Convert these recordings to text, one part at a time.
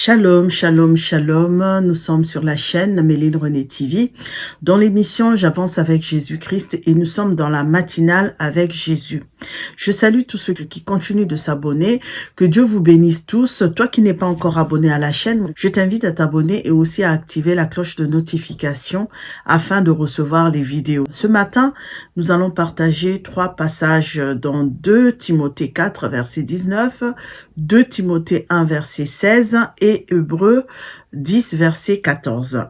Shalom, shalom, shalom. Nous sommes sur la chaîne Méline René TV. Dans l'émission J'avance avec Jésus-Christ et nous sommes dans la matinale avec Jésus. Je salue tous ceux qui continuent de s'abonner. Que Dieu vous bénisse tous. Toi qui n'es pas encore abonné à la chaîne, je t'invite à t'abonner et aussi à activer la cloche de notification afin de recevoir les vidéos. Ce matin, nous allons partager 3 passages dans 2 Timothée 4, verset 19, 2 Timothée 1, verset 16 et Hébreux 10, verset 14.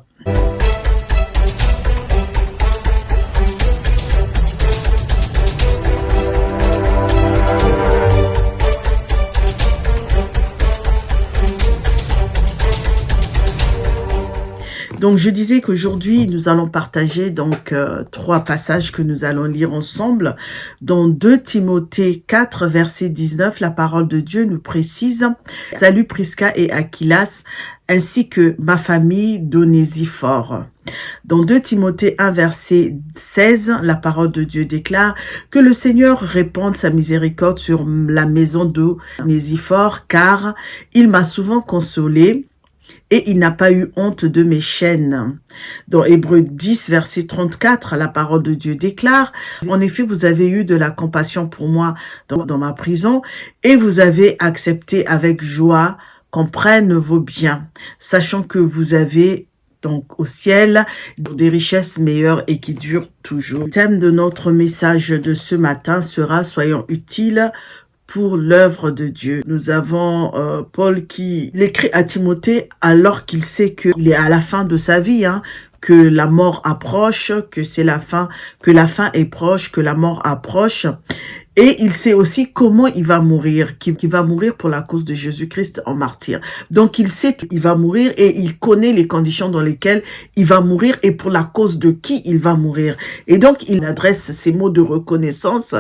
Donc, je disais qu'aujourd'hui, nous allons partager 3 passages que nous allons lire ensemble. Dans 2 Timothée 4, verset 19, la parole de Dieu nous précise « Salut Prisca et Aquilas, ainsi que ma famille d'Onésiphore ». Dans 2 Timothée 1, verset 16, la parole de Dieu déclare « Que le Seigneur répande sa miséricorde sur la maison d'Onésiphore, car il m'a souvent consolé. » Et il n'a pas eu honte de mes chaînes. Dans Hébreux 10, verset 34, la parole de Dieu déclare « En effet, vous avez eu de la compassion pour moi dans ma prison, et vous avez accepté avec joie qu'on prenne vos biens, sachant que vous avez donc au ciel des richesses meilleures et qui durent toujours. » Le thème de notre message de ce matin sera « Soyons utiles » pour l'œuvre de Dieu. Nous avons Paul qui l'écrit à Timothée alors qu'il sait qu'il est à la fin de sa vie, que la mort approche, que c'est la fin est proche, que la mort approche. Et il sait aussi comment il va mourir, qu'il va mourir pour la cause de Jésus-Christ en martyr. Donc il sait qu'il va mourir et il connaît les conditions dans lesquelles il va mourir et pour la cause de qui il va mourir. Et donc il adresse ces mots de reconnaissance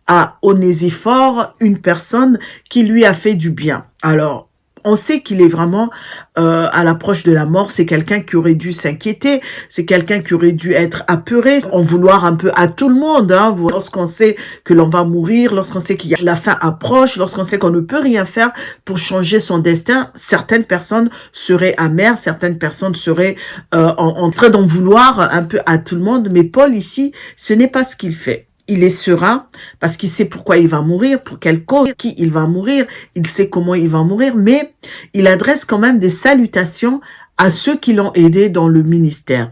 à Onésiphore, une personne qui lui a fait du bien. Alors, on sait qu'il est vraiment à l'approche de la mort. C'est quelqu'un qui aurait dû s'inquiéter. C'est quelqu'un qui aurait dû être apeuré, en vouloir un peu à tout le monde. Lorsqu'on sait que l'on va mourir, lorsqu'on sait qu'il y a la fin approche, lorsqu'on sait qu'on ne peut rien faire pour changer son destin, certaines personnes seraient amères, certaines personnes seraient en train d'en vouloir un peu à tout le monde. Mais Paul ici, ce n'est pas ce qu'il fait. Il est serein parce qu'il sait pourquoi il va mourir, pour quelle cause, qui il va mourir, il sait comment il va mourir, mais il adresse quand même des salutations à ceux qui l'ont aidé dans le ministère.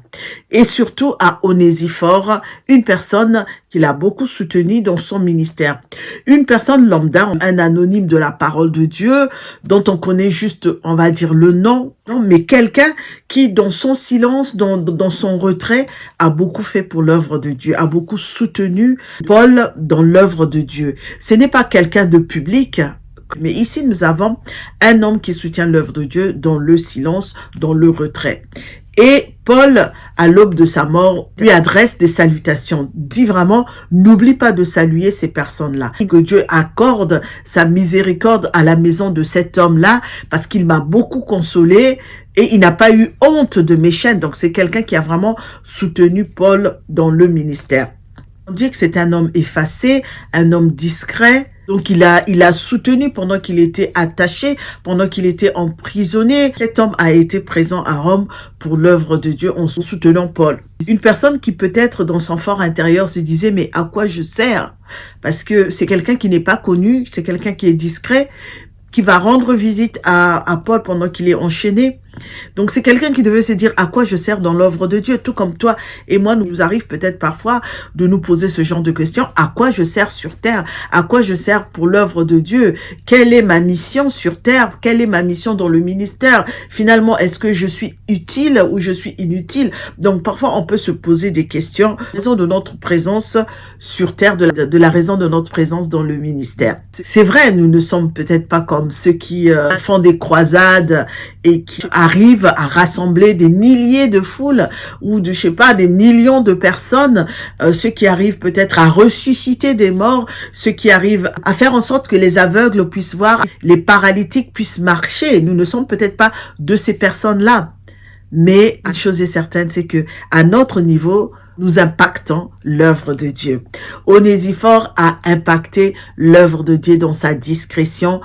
Et surtout à Onésiphore, une personne qu'il a beaucoup soutenu dans son ministère. Une personne lambda, un anonyme de la parole de Dieu, dont on connaît juste, on va dire, le nom, mais quelqu'un qui, dans son silence, dans son retrait, a beaucoup fait pour l'œuvre de Dieu, a beaucoup soutenu Paul dans l'œuvre de Dieu. Ce n'est pas quelqu'un de public, mais ici, nous avons un homme qui soutient l'œuvre de Dieu dans le silence, dans le retrait. Et Paul, à l'aube de sa mort, lui adresse des salutations. Dit vraiment, n'oublie pas de saluer ces personnes-là. Que Dieu accorde sa miséricorde à la maison de cet homme-là, parce qu'il m'a beaucoup consolé et il n'a pas eu honte de mes chaînes. Donc, c'est quelqu'un qui a vraiment soutenu Paul dans le ministère. On dit que c'est un homme effacé, un homme discret. Donc, il a soutenu pendant qu'il était attaché, pendant qu'il était emprisonné. Cet homme a été présent à Rome pour l'œuvre de Dieu en soutenant Paul. Une personne qui peut-être dans son fort intérieur se disait « mais à quoi je sers ?» Parce que c'est quelqu'un qui n'est pas connu, c'est quelqu'un qui est discret, qui va rendre visite à Paul pendant qu'il est enchaîné. Donc, c'est quelqu'un qui devait se dire à quoi je sers dans l'œuvre de Dieu. Tout comme toi et moi, nous arrive peut-être parfois de nous poser ce genre de questions. À quoi je sers sur terre? À quoi je sers pour l'œuvre de Dieu? Quelle est ma mission sur terre? Quelle est ma mission dans le ministère? Finalement, est-ce que je suis utile ou je suis inutile? Donc, parfois, on peut se poser des questions. La raison de notre présence sur terre, de la raison de notre présence dans le ministère. C'est vrai, nous ne sommes peut-être pas comme ceux qui font des croisades et qui arrivent à rassembler des milliers de foules ou de, je sais pas, des millions de personnes, ceux qui arrivent peut-être à ressusciter des morts, ceux qui arrivent à faire en sorte que les aveugles puissent voir, les paralytiques puissent marcher. Nous ne sommes peut-être pas de ces personnes-là. Mais une chose est certaine, c'est que à notre niveau, nous impactons l'œuvre de Dieu. Onésiphore a impacté l'œuvre de Dieu dans sa discrétion.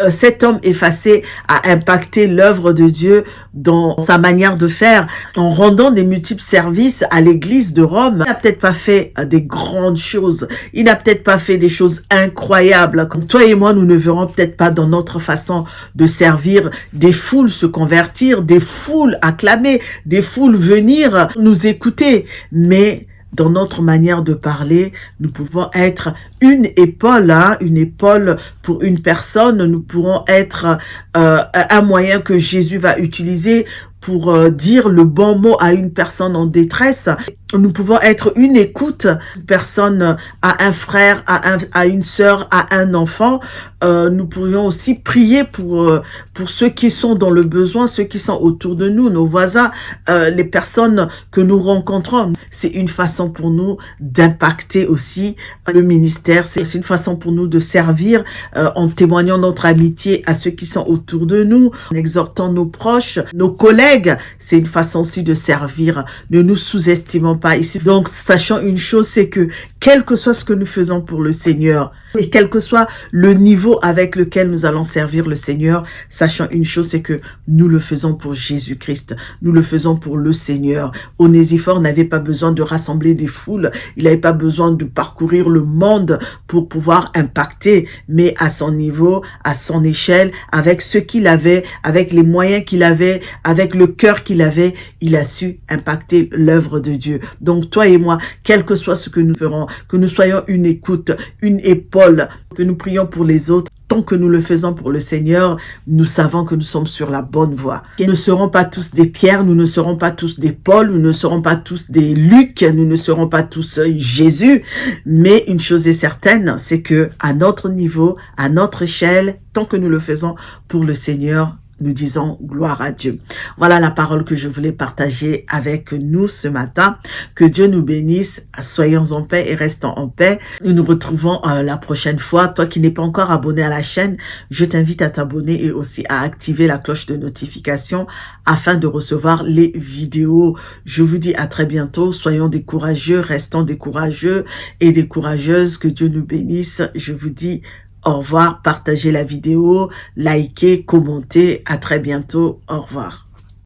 Cet homme effacé a impacté l'œuvre de Dieu dans sa manière de faire, en rendant des multiples services à l'église de Rome. Il n'a peut-être pas fait des grandes choses, il n'a peut-être pas fait des choses incroyables, comme toi et moi nous ne verrons peut-être pas dans notre façon de servir, des foules se convertir, des foules acclamer, des foules venir nous écouter, mais dans notre manière de parler, nous pouvons être une épaule pour une personne. Nous pourrons être un moyen que Jésus va utiliser pour dire le bon mot à une personne en détresse. Nous pouvons être une écoute, une personne à un frère, à une sœur, à un enfant. Nous pourrions aussi prier pour ceux qui sont dans le besoin, ceux qui sont autour de nous, nos voisins, les personnes que nous rencontrons. C'est une façon pour nous d'impacter aussi le ministère. C'est une façon pour nous de servir en témoignant notre amitié à ceux qui sont autour de nous, en exhortant nos proches, nos collègues. C'est une façon aussi de servir. Ne nous sous-estimons pas ici. Donc, sachant une chose, c'est que quel que soit ce que nous faisons pour le Seigneur, et quel que soit le niveau avec lequel nous allons servir le Seigneur, sachant une chose, c'est que nous le faisons pour Jésus-Christ. Nous le faisons pour le Seigneur. Onésiphore n'avait pas besoin de rassembler des foules. Il n'avait pas besoin de parcourir le monde pour pouvoir impacter, mais à son niveau, à son échelle, avec ce qu'il avait, avec les moyens qu'il avait, avec le cœur qu'il avait, il a su impacter l'œuvre de Dieu. Donc toi et moi, quel que soit ce que nous ferons, que nous soyons une écoute, une épaule, que nous prions pour les autres, tant que nous le faisons pour le Seigneur, nous savons que nous sommes sur la bonne voie. Nous ne serons pas tous des Pierre, nous ne serons pas tous des Paul, nous ne serons pas tous des Luc, nous ne serons pas tous Jésus, mais une chose est certaine, c'est que à notre niveau, à notre échelle, tant que nous le faisons pour le Seigneur, nous disons gloire à Dieu. Voilà la parole que je voulais partager avec nous ce matin. Que Dieu nous bénisse. Soyons en paix et restons en paix. Nous nous retrouvons la prochaine fois. Toi qui n'es pas encore abonné à la chaîne, je t'invite à t'abonner et aussi à activer la cloche de notification afin de recevoir les vidéos. Je vous dis à très bientôt. Soyons des courageux, restons des courageux et des courageuses. Que Dieu nous bénisse. Je vous dis au revoir, partagez la vidéo, likez, commentez. À très bientôt. Au revoir.